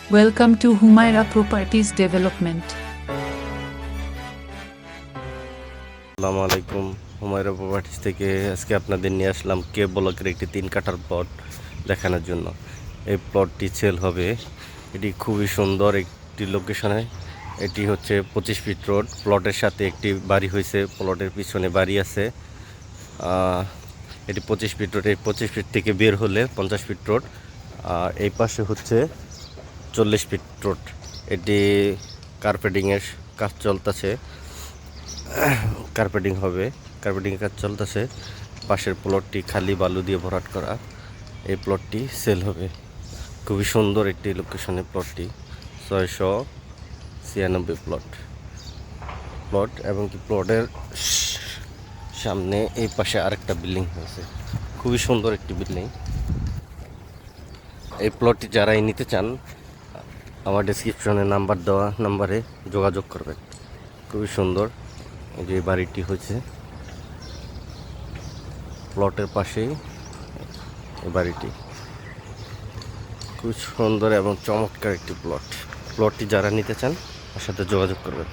Welcome to Humaira Properties Development. আসসালামু আলাইকুম। Humaira properties থেকে আজকে আপনাদের নিয়ে আসলাম কে ব্লকের একটি 3 কাঠার প্লট দেখানোর জন্য। এই প্লটটি সেল হবে। এটি খুবই সুন্দর একটি লোকেশনে। এটি হচ্ছে 25 ফিট রোড। প্লটের সাথে একটি বাড়ি হয়েছে, প্লটের পিছনে বাড়ি আছে। এটি 25 ফিট রোড। এই 25 ফিট থেকে বের হলে 50 ফিট রোড। আর এই পাশে হচ্ছে 40 ফিট রোড। এটি কার্পেটিংয়ের কাজ চলতেছে, কার্পেটিং হবে, কার্পেটিংয়ের কাজ চলতেছে। পাশের প্লটটি খালি বালু দিয়ে ভরাট করা। এই প্লটটি সেল হবে। খুবই সুন্দর একটি লোকেশনে প্লটটি। 696 প্লট এবং কি প্লটের সামনে এই পাশে আরেকটা বিল্ডিং হয়েছে। খুবই সুন্দর একটি বিল্ডিং। এই প্লটটি যারাই নিতে চান আমার ডেসক্রিপশনে নাম্বার দেওয়া নাম্বারে যোগাযোগ করবেন। খুবই সুন্দর। এই যে বাড়িটি হয়েছে প্লটের পাশেই। এই বাড়িটি খুব সুন্দর এবং চমৎকার একটি প্লটটি যারা নিতে চান তার সাথে যোগাযোগ করবেন।